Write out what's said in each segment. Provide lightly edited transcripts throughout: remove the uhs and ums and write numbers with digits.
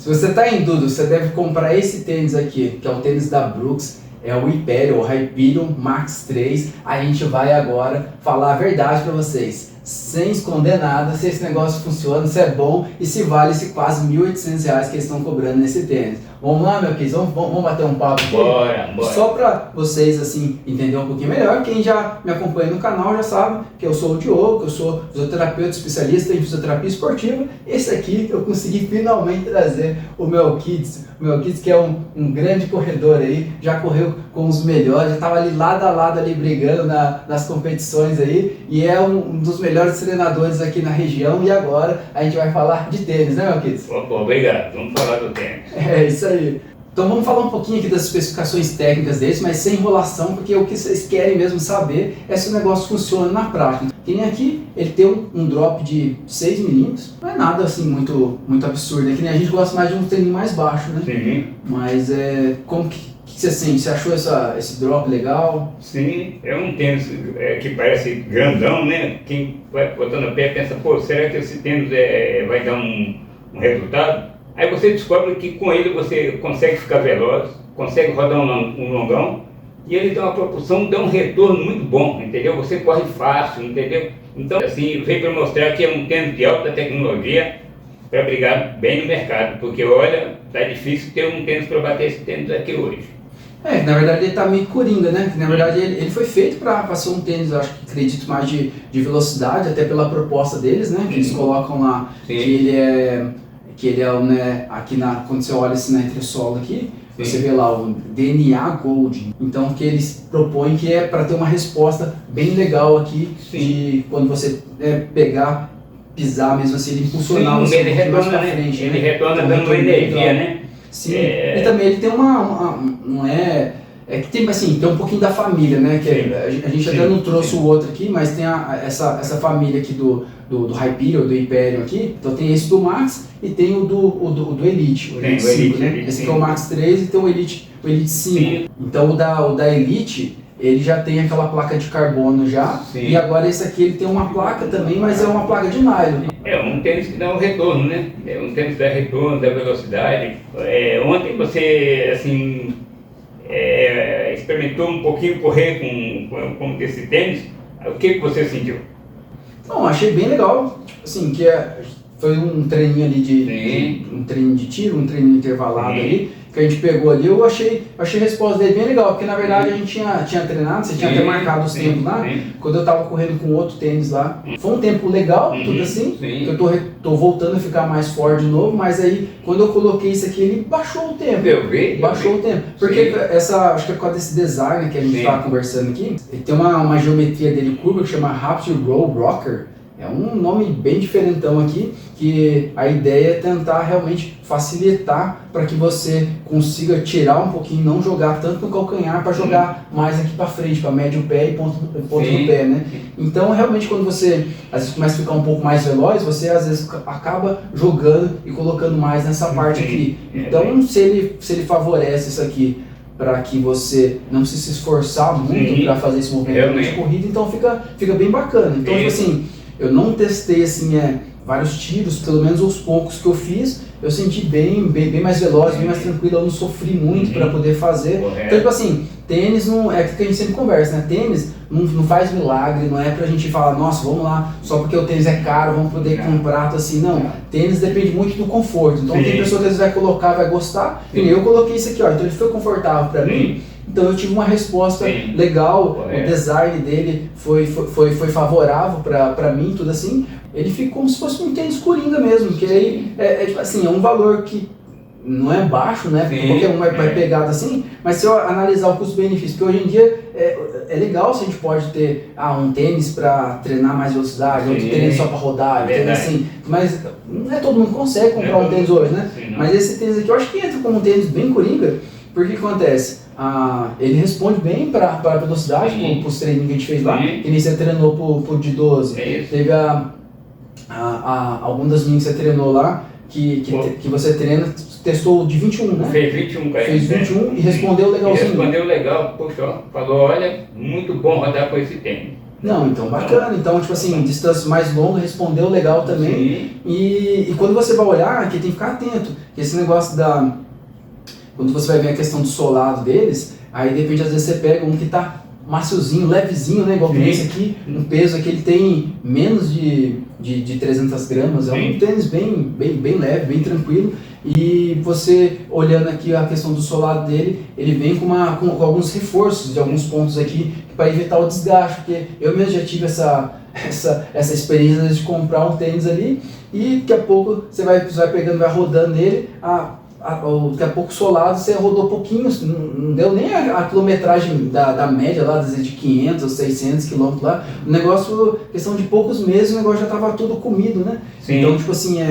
Se você está em dúvida, você deve comprar esse tênis aqui, que é o tênis da Brooks, é o Hyperion, o Hyperion Max 3. A gente vai agora falar a verdade para vocês, sem esconder nada, se esse negócio funciona, se é bom e se vale esse quase R$1.800 que eles estão cobrando nesse tênis. Vamos lá, meu querido, vamos bater um papo aqui? Bora. Só para vocês assim entenderem um pouquinho melhor, quem já me acompanha no canal já sabe que eu sou o Diogo, que eu sou fisioterapeuta especialista em fisioterapia esportiva. Esse aqui eu consegui finalmente trazer o Melquides, que é um grande corredor aí, já correu com os melhores, já estava ali lado a lado ali brigando nas competições aí, e é um dos melhores treinadores aqui na região. E agora a gente vai falar de tênis, né, Melquides? Opa, obrigado, vamos falar do tênis. É isso aí. Então vamos falar um pouquinho aqui das especificações técnicas deles, mas sem enrolação, porque o que vocês querem mesmo saber é se o negócio funciona na prática. Tem aqui, ele tem um drop de 6 milímetros, não é nada assim muito absurdo, é que nem a gente gosta mais de um tênis mais baixo, né? Sim. Mas como que você sente? Você achou esse drop legal? Sim, é um tênis que parece grandão, né? Quem vai botando a pé pensa, pô, será que esse tênis vai dar um resultado? Aí você descobre que com ele você consegue ficar veloz, consegue rodar um longão, e ele dá uma propulsão, dá um retorno muito bom, entendeu? Você corre fácil, entendeu? Então, assim, veio para mostrar que é um tênis de alta tecnologia para brigar bem no mercado, porque olha, tá difícil ter um tênis para bater esse tênis aqui hoje. Na verdade ele tá meio coringa, né? Na verdade ele foi feito para ser um tênis, eu acho que acredito mais de velocidade, até pela proposta deles, né? Que eles colocam lá. Sim. que ele é, né, aqui quando você olha assim na entressola aqui, sim, você vê lá o DNA Gold. Então o que eles propõem que é para ter uma resposta bem legal aqui, sim, de quando você pisar mesmo assim, ele impulsionar sim, você ele retorna, mais pra frente, ele né? retorna dando energia, né? Sim, e também ele tem não é que tem assim, tem um pouquinho da família, né? Que a gente até não trouxe o outro aqui, mas tem essa família aqui do Hyperion, do Hyperion aqui. Então tem esse do Max e tem o do Elite, o Elite 5, né? Esse aqui é o Max 3 e tem o Elite 5. Sim. Então o da Elite, ele já tem aquela placa de carbono já, sim, e agora esse aqui ele tem uma placa também, mas é uma placa de nylon. É um tênis que dá um retorno, né? É um tênis que dá retorno, dá velocidade. Ontem você, assim, experimentou um pouquinho correr com esse tênis, o que você sentiu? Não, achei bem legal, assim, que foi um treininho ali um treino de tiro, um treino intervalado, sim, ali, que a gente pegou ali. Eu achei a resposta dele bem legal, porque na verdade a gente tinha treinado, você tinha até marcado os tempos lá, quando eu tava correndo com outro tênis lá. Foi um tempo legal, tudo assim, que eu tô voltando a ficar mais forte de novo, mas aí quando eu coloquei isso aqui, ele baixou o tempo. Baixou o tempo, porque acho que é por causa desse design que a gente tava conversando aqui, ele tem uma geometria dele curva que chama Rapture Roll Rocker. É um nome bem diferentão aqui, que a ideia é tentar realmente facilitar para que você consiga tirar um pouquinho, não jogar tanto no calcanhar, para jogar mais aqui para frente, para médio pé e ponto no pé, né? Então realmente quando você às vezes começa a ficar um pouco mais veloz, você às vezes acaba jogando e colocando mais nessa parte aqui. Então se ele favorece isso aqui para que você não precise se esforçar muito para fazer esse movimento de corrida, então fica bem bacana. Então tipo assim, eu não testei assim vários tiros, pelo menos os poucos que eu fiz, eu senti bem mais veloz, bem mais tranquilo, eu não sofri muito para poder fazer. Então tipo assim, tênis não é o que a gente sempre conversa, né? Tênis não faz milagre, não é pra gente falar, nossa, vamos lá, só porque o tênis é caro, vamos poder comprar, assim, não. Tênis depende muito do conforto, então tem pessoa que às vezes vai colocar, vai gostar, e eu coloquei isso aqui, ó, então ele foi confortável pra mim. Então eu tive uma resposta legal, o design dele foi favorável pra mim, tudo assim. Ele fica como se fosse um tênis coringa mesmo, que aí tipo assim, é um valor que não é baixo, né? Porque qualquer um vai pegar assim, mas se eu analisar o custo-benefício, porque hoje em dia é legal se a gente pode ter um tênis para treinar mais velocidade, outro tênis só para rodar, assim, mas não é todo mundo que consegue comprar um tênis hoje, né? Mas esse tênis aqui eu acho que entra como um tênis bem coringa, porque o que acontece? Ele responde bem para a velocidade, para os treinos que a gente fez lá, que nem você treinou por de 12, teve algum das minhas que você treinou lá, que você testou de 21, né? Fez 21, cara. Fez 21 e respondeu legalzinho. Respondeu legal, poxa, falou, olha, muito bom rodar com esse tênis. Não, então bacana. Então, tipo assim, distância mais longa, respondeu legal também. E quando você vai olhar, aqui tem que ficar atento. Que esse negócio da... Quando você vai ver a questão do solado deles, aí de repente às vezes você pega um que tá maciozinho, levezinho, né? Igual que esse aqui, um peso aqui, ele tem menos de 300 gramas, é um tênis bem leve, bem tranquilo. E você olhando aqui a questão do solado dele, ele vem com alguns reforços de alguns pontos aqui para evitar o desgaste, porque eu mesmo já tive essa experiência de comprar um tênis ali e daqui a pouco você vai pegando, vai rodando nele, daqui a pouco solado você rodou pouquinho, não deu nem a quilometragem da média lá, de 500 ou 600 quilômetros lá, o negócio, questão de poucos meses, o negócio já estava todo comido, né? Sim. Então, tipo assim,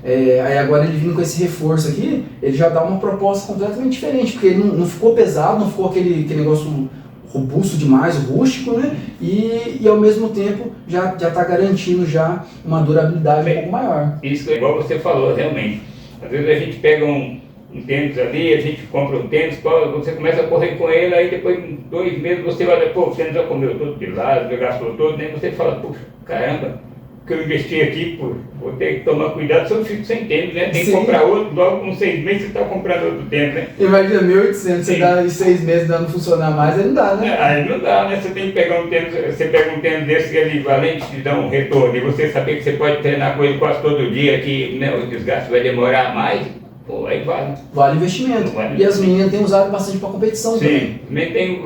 aí agora ele vindo com esse reforço aqui, ele já dá uma proposta completamente diferente, porque ele não ficou pesado, não ficou aquele negócio robusto demais, rústico, né? E ao mesmo tempo já está garantindo já uma durabilidade um pouco maior. Isso é igual você falou, realmente. Às vezes a gente pega um tênis ali, a gente compra um tênis, você começa a correr com ele, aí depois de 2 meses você vai ver, pô, o tênis já comeu todo de lado, já gastou todo, né? Você fala, puxa, caramba, que eu investi aqui, pô, vou ter que tomar cuidado se eu fico sem tênis, né? Tem que comprar outro, logo com 6 meses você está comprando outro tênis, né? Imagina, 1.800, você dá 6 meses dando funcionar mais, aí não dá, né? Aí não dá, né? Você tem que pegar um tênis, você pega um tênis desse que é valente, te dá um retorno, e você saber que você pode treinar com ele quase todo dia, que né, o desgaste vai demorar mais, pô, aí vale. Vale investimento. E as meninas têm usado bastante para competição também. Sim, também tem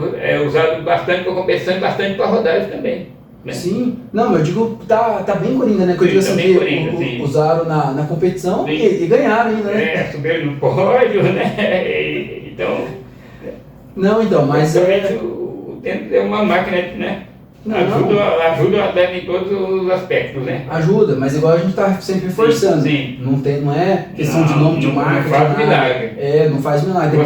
usado bastante para competição e bastante para rodagem também. Né? Sim, não, eu digo, tá bem coringa, né? Que eu digo assim, que usaram na competição e ganharam ainda, né? Subiram no pódio, né? Então. Não, então, mas. O tênis é uma máquina, né? Ajuda o atleta em todos os aspectos, né? Ajuda, mas igual a gente está sempre reforçando. Sim. Não é questão de nome de marca. Não faz milagre. Não faz milagre.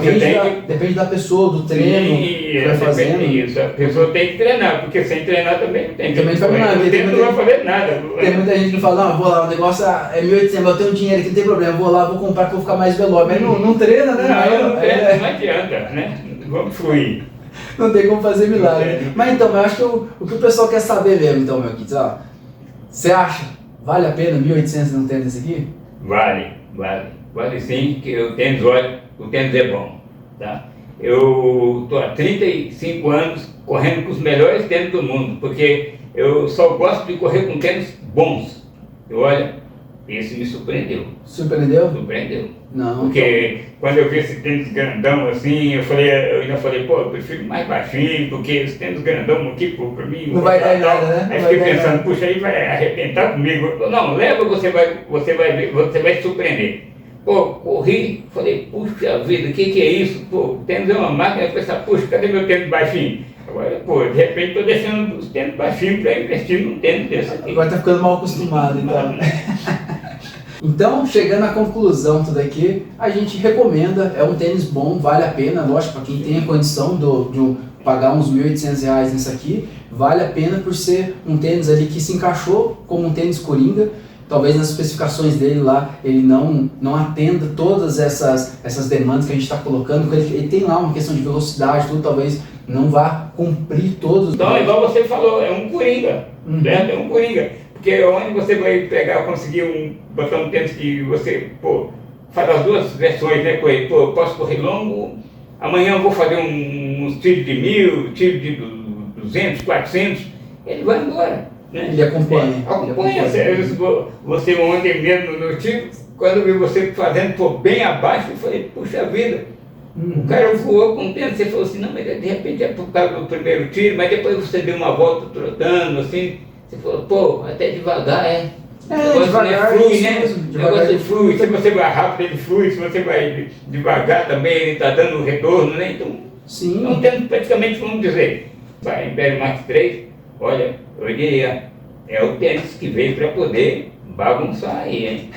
Depende da pessoa, do treino que vai fazendo. Isso, a pessoa tem que treinar, porque sem treinar também não tem. Também não faz milagre. O treino não vai fazer nada. Tem muita gente que fala, não, vou lá, o negócio é 1.800, eu tenho dinheiro aqui, não tem problema, vou lá, vou comprar que eu vou ficar mais veloz. Mas não treina, né? Não treina, não adianta, né? Vamos fluir. Não tem como fazer milagre. Mas então, eu acho que o que o pessoal quer saber mesmo, então, meu Kits, ó. Você acha, vale a pena 1.800 num tênis desse aqui? Vale sim, que o tênis é bom, tá? Eu estou há 35 anos correndo com os melhores tênis do mundo, porque eu só gosto de correr com tênis bons. E olha, esse me surpreendeu. Surpreendeu? Surpreendeu. Não. Porque quando eu vi esse tênis grandão assim, eu ainda falei, pô, eu prefiro mais baixinho, porque esse tênis grandão aqui, pô, pra mim... Não vai dar nada, né? Aí fiquei pensando, puxa, aí vai arrebentar comigo. Não, leva, você vai ver, você vai se surpreender. Pô, corri, falei, puxa vida, o que é isso? Pô, o tênis é uma máquina, eu pensei, puxa, cadê meu tênis baixinho? Agora, pô, de repente estou deixando os tênis baixinhos para investir num tênis desse aqui. Agora tá ficando mal acostumado, então. Então, chegando à conclusão tudo aqui, a gente recomenda, é um tênis bom, vale a pena, lógico, para quem tem a condição de pagar uns R$1.800 nisso aqui, vale a pena por ser um tênis ali que se encaixou como um tênis coringa. Talvez nas especificações dele lá, ele não atenda todas essas demandas que a gente está colocando, porque ele tem lá uma questão de velocidade, tudo, talvez não vá cumprir todos. Então, igual você falou, é um coringa, certo? É um coringa. Porque onde você vai conseguir botar um tênis que você, pô, faz as duas versões, né, com ele, pô, eu posso correr longo, amanhã eu vou fazer uns tiros de 1.000, tiros de 200, 400, ele vai embora. Né? Ele acompanha. Você ontem mesmo no tiro, quando eu vi você fazendo bem abaixo, eu falei, puxa vida, o cara voou com o tênis, você falou assim, não, mas de repente é por causa do primeiro tiro, mas depois você deu uma volta trotando, assim, você falou, pô, até devagar, devagar, flui, né? O negócio flui, se você vai rápido ele flui, se você vai devagar também ele está dando retorno, né? Então, sim. Não temos praticamente, vamos dizer, para Império Max 3, olha, eu diria, é o tênis que veio para poder bagunçar aí, hein?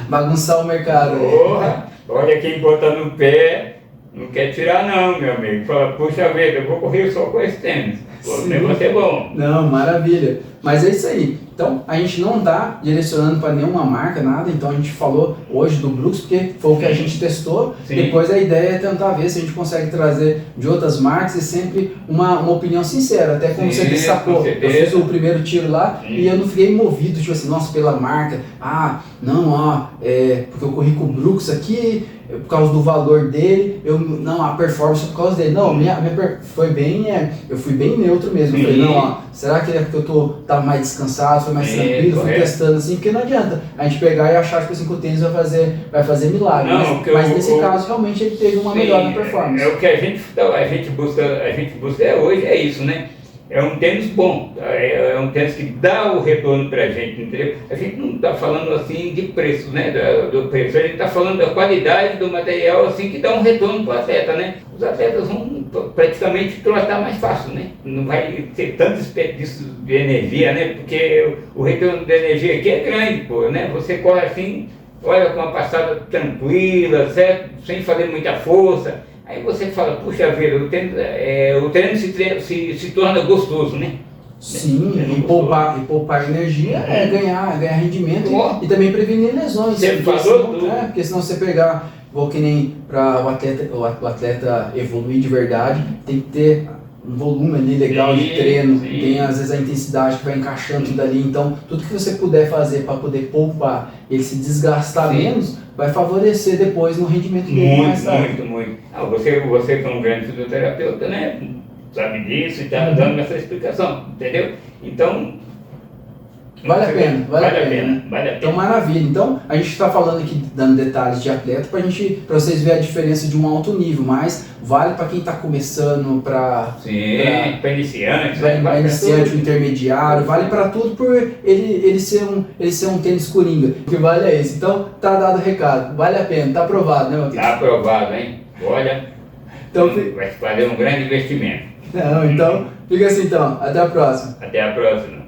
Bagunçar o mercado. Porra, olha quem bota no pé, não quer tirar não, meu amigo. Fala, puxa vida, eu vou correr só com esse tênis. O negócio é bom. Não, maravilha. Mas é isso aí. Então, Então, a gente não está direcionando para nenhuma marca, nada, então a gente falou hoje do Brooks, porque foi o que a gente testou. Sim. Depois a ideia é tentar ver se a gente consegue trazer de outras marcas e sempre uma opinião sincera, até como Sim, você destacou. Eu fiz o primeiro tiro lá e eu não fiquei movido, tipo assim, nossa, pela marca, porque eu corri com o Brooks aqui, por causa do valor dele, a performance por causa dele. Não, eu fui bem neutro mesmo. Eu falei, será que é porque eu tava mais descansado, foi mais tranquilo, fui testando assim, porque não adianta a gente pegar e achar tipo assim, que o tênis vai fazer milagre. Mas nesse caso, realmente, ele teve uma melhora na performance. É o que a gente busca hoje, é isso, né? É um tênis bom, é um tênis que dá o retorno para a gente, entendeu? A gente não está falando assim de preço, né? Do preço, a gente está falando da qualidade do material assim que dá um retorno para o atleta, né? Os atletas vão praticamente tratar mais fácil, né? Não vai ter tanto desperdício de energia, né? Porque o retorno de energia aqui é grande, pô, né? Você corre assim, olha com uma passada tranquila, certo? Sem fazer muita força. Aí você fala, puxa vida, o treino se torna gostoso, né? Sim, e poupar energia é ganhar rendimento e também prevenir lesões. Porque senão você pegar, igual que nem para o atleta evoluir de verdade, tem que ter um volume ali legal de treino, tem às vezes a intensidade que vai encaixando tudo ali, então tudo que você puder fazer para poder poupar ele se desgastar menos, vai favorecer depois no rendimento dele mais tarde. Muito. Você que é um grande fisioterapeuta, né? Sabe disso e está dando essa explicação, entendeu? Então, vale a pena. Então, maravilha. Então, a gente está falando aqui, dando detalhes de atleta, para vocês verem a diferença de um alto nível, mas vale para quem está começando, para iniciante, para iniciante, o intermediário, vale para tudo por ele ser um tênis coringa. O que vale é esse. Então, tá dado o recado. Vale a pena, tá aprovado, né, Matheus? Tá aprovado, hein? Olha, vai fazer um grande investimento. Então, fica assim então. Até a próxima. Até a próxima.